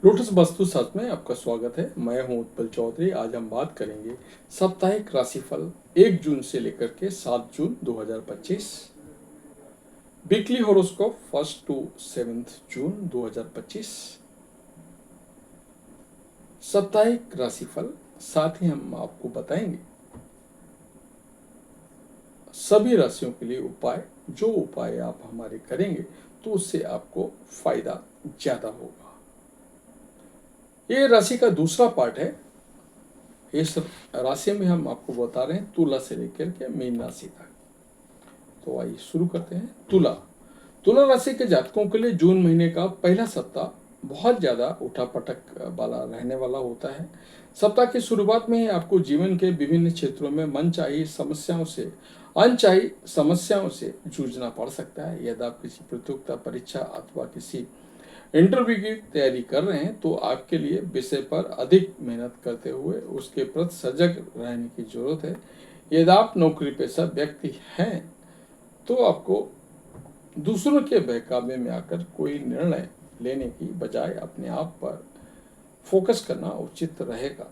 Lotus vastu शास्त्र में आपका स्वागत है। मैं हूं उत्पल चौधरी। आज हम बात करेंगे साप्ताहिक राशिफल 1 जून से लेकर के 7 जून 2025, वीकली होरोस्कोप 1 टू 7 जून 2025, साप्ताहिक राशिफल। साथ ही हम आपको बताएंगे सभी राशियों के लिए उपाय, जो उपाय आप हमारे करेंगे तो उससे आपको फायदा ज्यादा होगा। ये राशि का दूसरा पार्ट है। इस राशि में हम आपको बता रहे हैं तुला से लेकर के मीन राशि तक। तो आइए शुरू करते हैं। तुला तुला राशि के जातकों के लिए जून महीने का पहला सप्ताह बहुत ज्यादा उठापटक वाला रहने वाला होता है। सप्ताह की शुरुआत में ही आपको जीवन के विभिन्न क्षेत्रों में अनचाही समस्याओं से जूझना पड़ सकता है। यदि आप किसी प्रतियोगिता परीक्षा अथवा किसी इंटरव्यू की तैयारी कर रहे हैं तो आपके लिए विषय पर अधिक मेहनत करते हुए उसके प्रति सजग रहने की जरूरत है। यदि आप नौकरी पेशा व्यक्ति हैं तो आपको दूसरों के बहकावे में आकर कोई निर्णय लेने की बजाय अपने आप पर फोकस करना उचित रहेगा।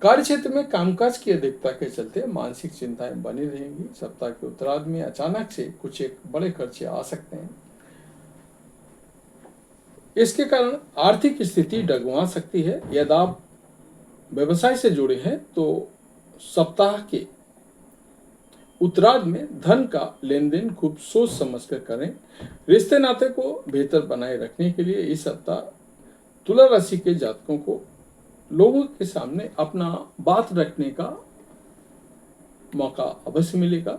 कार्य क्षेत्र में कामकाज की अधिकता के चलते मानसिक चिंताएं बनी रहेंगी। सप्ताह के उत्तरार्ध में अचानक से कुछ एक बड़े खर्चे आ सकते हैं। इसके कारण आर्थिक स्थिति डगमगा सकती है। यदि आप व्यवसाय से जुड़े हैं तो सप्ताह के उत्तरार्ध में धन का लेन देन खूब सोच समझ कर करें। रिश्ते नाते को बेहतर बनाए रखने के लिए इस सप्ताह तुला राशि के जातकों को लोगों के सामने अपना बात रखने का मौका अवश्य मिलेगा।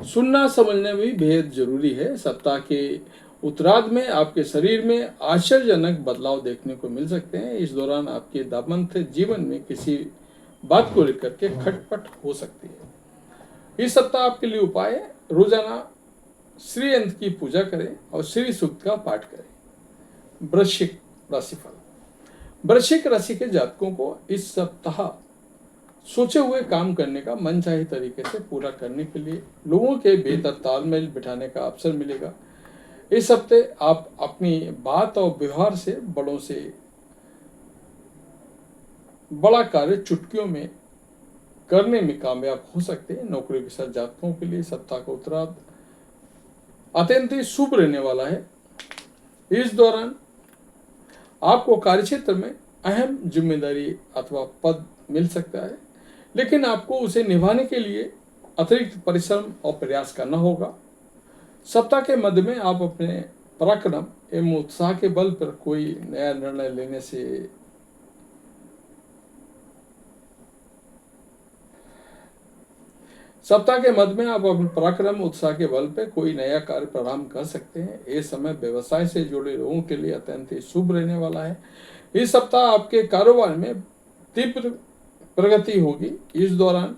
सुनना समझना भी बेहद जरूरी है। सप्ताह के उत्तरार्ध में आपके शरीर में आश्चर्यजनक बदलाव देखने को मिल सकते हैं। इस दौरान आपके दाम्पत्य जीवन में किसी बात को लेकर के खटपट हो सकती है। इस सप्ताह आपके लिए उपाय है, रोजाना श्री यंत्र की पूजा करें और श्री सूक्त का पाठ करें। वृश्चिक राशिफल। वृश्चिक राशि के जातकों को इस सप्ताह सोचे हुए काम करने का मनचाही तरीके से पूरा करने के लिए लोगों के बेहतर तालमेल बिठाने का अवसर मिलेगा। इस हफ्ते आप अपनी बात और व्यवहार से बड़ों से बड़ा कार्य चुटकियों में करने में कामयाब हो सकते हैं। नौकरी के साथ जातकों के लिए सप्ताह का उत्तरार्ध अत्यंत ही शुभ रहने वाला है। इस दौरान आपको कार्यक्षेत्र में अहम जिम्मेदारी अथवा पद मिल सकता है, लेकिन आपको उसे निभाने के लिए अतिरिक्त परिश्रम और प्रयास करना होगा। सप्ताह के मध्य में आप अपने पराक्रम एवं उत्साह के बल पर कोई नया निर्णय लेने से सप्ताह के मध्य में आप अपने पराक्रम उत्साह के बल पर कोई नया कार्य प्रारंभ कर सकते हैं। ये समय व्यवसाय से जुड़े लोगों के लिए अत्यंत ही शुभ रहने वाला है। इस सप्ताह आपके कारोबार में तीव्र प्रगति होगी। इस दौरान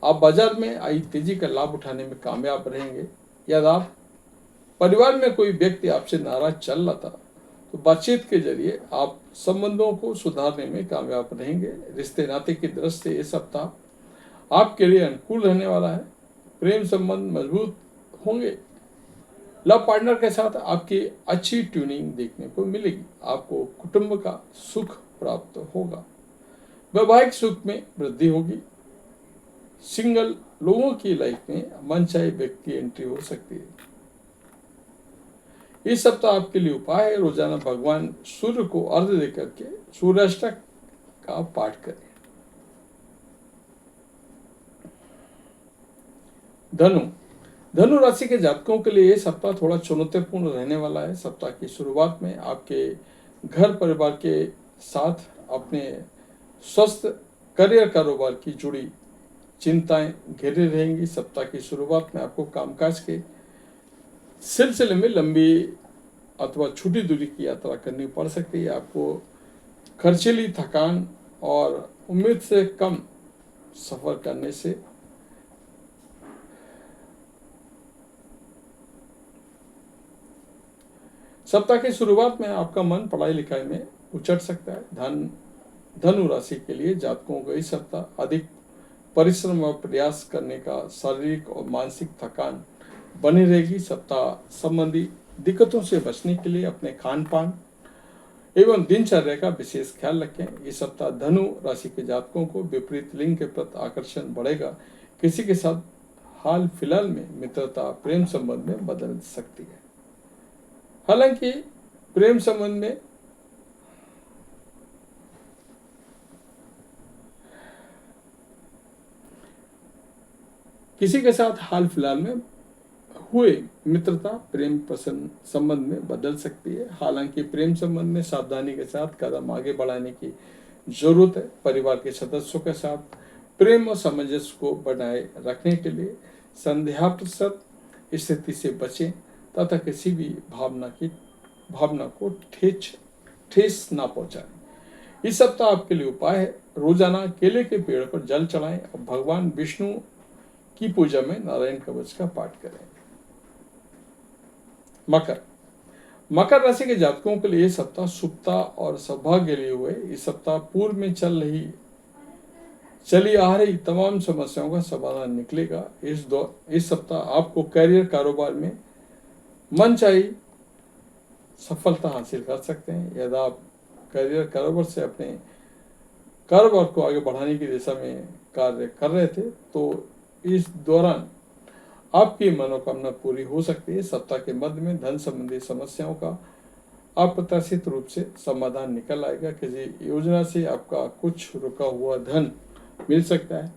आप बाजार में आई तेजी का लाभ उठाने में कामयाब रहेंगे। यदि आप परिवार में कोई व्यक्ति आपसे नाराज चल रहा था तो बातचीत के जरिए आप संबंधों को सुधारने में कामयाब रहेंगे। रिश्ते नाते की दृष्टि से ये सप्ताह आपके लिए अनुकूल रहने वाला है। प्रेम संबंध मजबूत होंगे। लव पार्टनर के साथ आपकी अच्छी ट्यूनिंग देखने को मिलेगी। आपको कुटुंब का सुख प्राप्त होगा। वैवाहिक सुख में वृद्धि होगी। सिंगल लोगों की लाइफ में मनचाहे व्यक्ति की एंट्री हो सकती है। इस सप्ताह आपके लिए उपाय है, रोजाना भगवान सूर्य को अर्घ्य देकर के सूर्याष्टक का पाठ करें। धनु राशि के जातकों के लिए यह सप्ताह थोड़ा चुनौतीपूर्ण रहने वाला है। सप्ताह की शुरुआत में आपके घर परिवार के साथ अपने स्वस्थ करियर कारोबार की जुड़ी चिंताएं घेरे रहेंगी। सप्ताह की शुरुआत में आपको कामकाज के सिलसिले में लंबी अथवा छोटी दूरी की यात्रा करनी पड़ सकती है। आपको खर्चीली थकान और उम्मीद से कम सफर करने से सप्ताह की शुरुआत में आपका मन पढ़ाई लिखाई में उचट सकता है। धनु राशि के लिए जातकों को इस सप्ताह अधिक परिश्रम और प्रयास करने का शारीरिक और मानसिक थकान बनी रहेगी। सप्ताह संबंधी दिक्कतों से बचने के लिए अपने खान पान एवं दिनचर्या का विशेष ख्याल रखें। इस सप्ताह धनु राशि के जातकों को विपरीत लिंग के प्रति आकर्षण बढ़ेगा। किसी के साथ हाल फिलहाल में मित्रता प्रेम संबंध में बदल सकती है। हालांकि प्रेम संबंध में किसी के साथ हाल फिलहाल में हुए मित्रता प्रेम पसंद संबंध में बदल सकती है। हालांकि प्रेम संबंध में सावधानी के साथ कदम आगे बढ़ाने की जरूरत है। परिवार के सदस्यों के साथ प्रेम और सामंजस्य को बनाए रखने के लिए संदेहास्पद स्थिति से बचें तथा किसी भी भावना को ठेस ना पहुंचाएं। इस सप्ताह आपके लिए उपाय है, रोजाना केले के पेड़ पर जल चढ़ाएं और भगवान विष्णु की पूजा में नारायण कवच का पाठ करें। मकर राशि के जातकों के लिए सप्ताह शुभता और सौभाग्य लिए हुए। इस सप्ताह पूर्व में चली आ रही तमाम समस्याओं का समाधान निकलेगा। इस सप्ताह आपको करियर कारोबार में मनचाही सफलता हासिल कर सकते हैं। यदि आप करियर कारोबार से अपने कारोबार को आगे बढ़ाने की दिशा में कार्य कर रहे थे तो इस दौरान आपकी मनोकामना पूरी हो सकती है। सप्ताह के मध्य में धन संबंधी समस्याओं का अप्रत्याशित रूप से समाधान निकल आएगा। किसी योजना से आपका कुछ रुका हुआ धन मिल सकता है।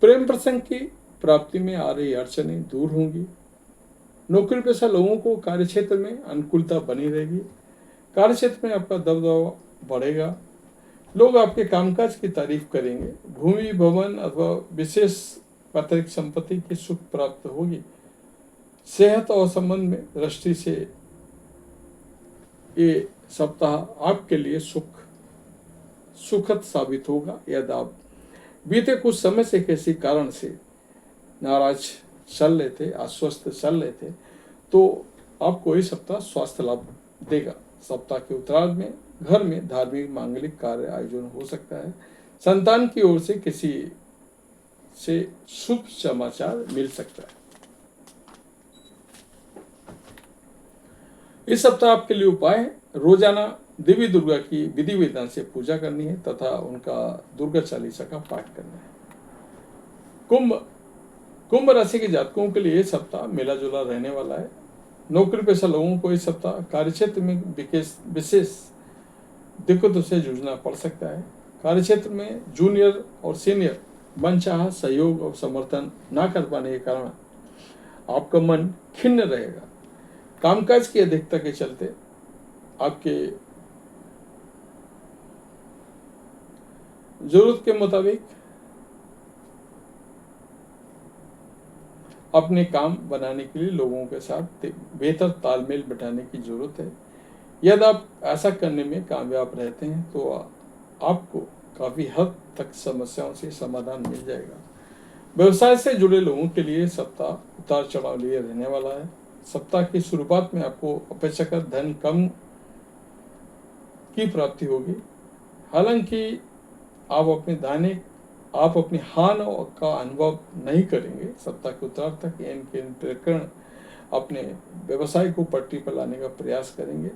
प्रेम प्रसंग की प्राप्ति में आ रही अड़चनें दूर होंगी। नौकरी पेशा लोगों को कार्यक्षेत्र में अनुकूलता बनी रहेगी। कार्यक्षेत्र में आपका दबदबा बढ़ेगा। लोग आपके कामकाज की तारीफ करेंगे। भूमि भवन अथवा विशेष पैतृक संपत्ति की सुख प्राप्त होगी। सेहत और संबंध में दृष्टि से ये सप्ताह आपके लिए सुखद साबित होगा। यदि आप बीते कुछ समय से किसी कारण से नाराज चल रहे थे, अस्वस्थ चल रहे थे, तो आपको ये सप्ताह स्वास्थ्य लाभ देगा। सप्ताह के उत्तरार्ध में घर में धार्मिक मांगलिक कार्य आयोजन हो सकता है। संतान की ओर से किसी से शुभ समाचार मिल सकता है। इस सप्ताह आपके लिए उपाय है, रोजाना देवी दुर्गा की विधि विधान से पूजा करनी है तथा उनका दुर्गा चालीसा का पाठ करना है। कुंभ राशि के जातकों के लिए यह सप्ताह मेला जुला रहने वाला है। नौकरी पेशा लोगों को इस सप्ताह कार्यक्षेत्र में विशेष दिक्कतों से जूझना पड़ सकता है। कार्यक्षेत्र में जूनियर और सीनियर मनचाहा सहयोग और समर्थन न कर पाने के कारण आपका मन खिन्न रहेगा। कामकाज की अधिकता के चलते आपके जरूरत के मुताबिक अपने काम बनाने के लिए लोगों के साथ बेहतर तालमेल बिठाने की जरूरत है। यदि आप ऐसा करने में कामयाब रहते हैं तो आपको काफी हद तक समस्याओं से समाधान मिल जाएगा। व्यवसाय से जुड़े लोगों के लिए सप्ताह उतार चढ़ाव लिए रहने वाला है। सप्ताह की शुरुआत में आपको अपेक्षाकृत धन कम की प्राप्ति होगी। हालांकि आप अपनी हान का अनुभव नहीं करेंगे। सप्ताह के उत्तरार्ध तक इनके प्रकरण अपने व्यवसाय को पटरी पर लाने का प्रयास करेंगे।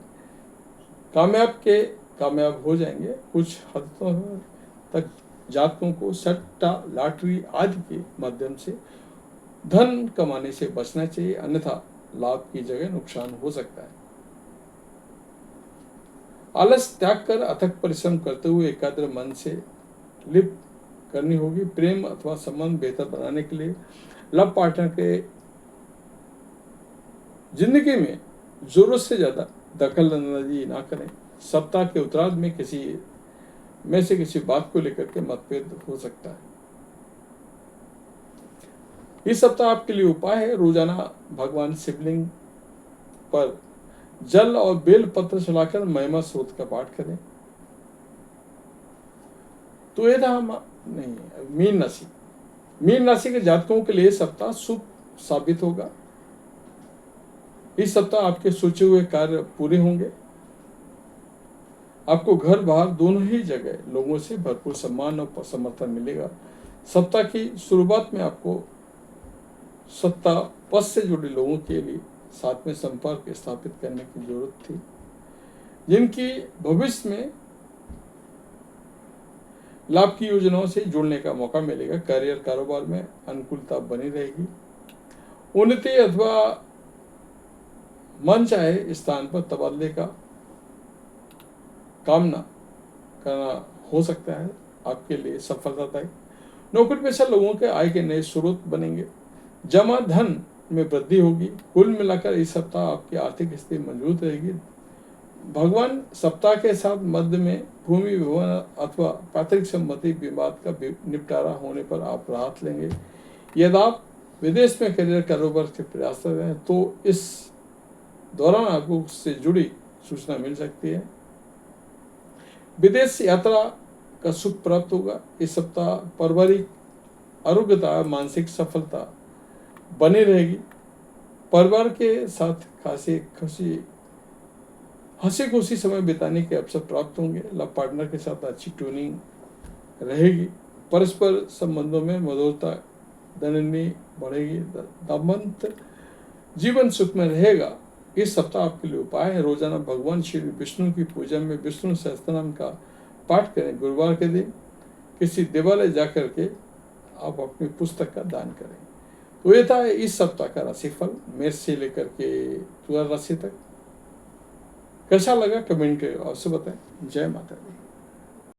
कामयाब हो जाएंगे। कुछ हद तक जातकों को सट्टा लॉटरी आदि के माध्यम से धन कमाने से बचना चाहिए, अन्यथा लाभ की जगह नुकसान हो सकता है। आलस त्याग कर अथक परिश्रम करते हुए एकाग्र मन से लिप्त करनी होगी। प्रेम अथवा संबंध बेहतर बनाने के लिए लव पार्टनर के जिंदगी में जरूरत से ज्यादा दखल अंदाजी ना करें। सप्ताह के उत्तरार्ध में किसी बात को लेकर के मतभेद हो सकता है। इस सप्ताह आपके लिए उपाय है, रोजाना भगवान शिवलिंग पर जल और बेल पत्र चढ़ाकर महिमा स्रोत का पाठ करें। तो ये था मीन राशि के जातकों के लिए सप्ताह शुभ साबित होगा। इस सप्ताह आपके सोचे हुए कार्य पूरे होंगे। आपको घर बाहर दोनों ही जगह लोगों से भरपूर सम्मान और समर्थन मिलेगा। सप्ताह की शुरुआत में आपको सत्ता पद से जुड़े लोगों के लिए साथ में संपर्क स्थापित करने की जरूरत थी। जिनकी भविष्य में लाभ की योजनाओं से जुड़ने का मौका मिलेगा। करियर कारोबार में अनुकूलता बनी रहेगी। उन्नति अथवा मन चाहे स्थान पर तबादले का कामना करना हो सकता है आपके लिए सफलतादायक। नौकरी पेशा लोगों के आय के नए स्रोत बनेंगे। जमा धन में वृद्धि होगी। कुल मिलाकर इस सप्ताह आपकी आर्थिक स्थिति मजबूत रहेगी। भगवान सप्ताह के साथ मध्य में भूमि विवाह अथवा पैतृक संपत्ति विवाद का निपटारा होने पर आप राहत लेंगे। यदि आप विदेश में करियर कारोबार के प्रयास कर रहे हैं तो इस दौरान आपको उससे जुड़ी सूचना मिल सकती है। विदेश यात्रा का सुख प्राप्त होगा। इस सप्ताह पारिवारिक आरोग्यता मानसिक सफलता बनी रहेगी। परिवार के साथ हंसी खुशी समय बिताने के अवसर प्राप्त होंगे। लव पार्टनर के साथ अच्छी ट्यूनिंग रहेगी। परस्पर संबंधों में मधुरता दननी बढ़ेगी। दाम्पत्य जीवन सुख में रहेगा। इस सप्ताह आपके लिए उपाय है, रोजाना भगवान श्री विष्णु की पूजा में विष्णु सहस्त्रनाम का पाठ करें। गुरुवार के दिन किसी देवालय जाकर के आप अपनी पुस्तक का दान करें। तो ये था इस सप्ताह का राशिफल, मेष से लेकर के तुला राशि तक। कैसा लगा कमेंट अवश्य बताएं। जय माता दी।